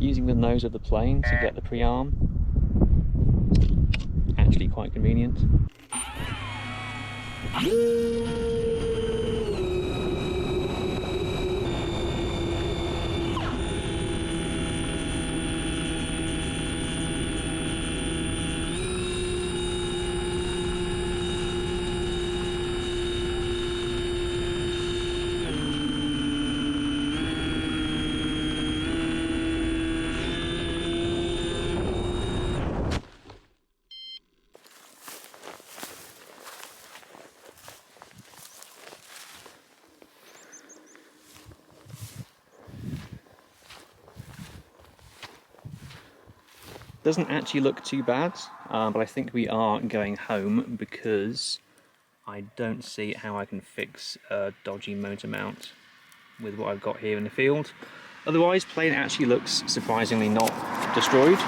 using the nose of the plane to get the pre-arm. Actually quite convenient. Doesn't actually look too bad, but I think we are going home because I don't see how I can fix a dodgy motor mount with what I've got here in the field. Otherwise, plane actually looks surprisingly not destroyed.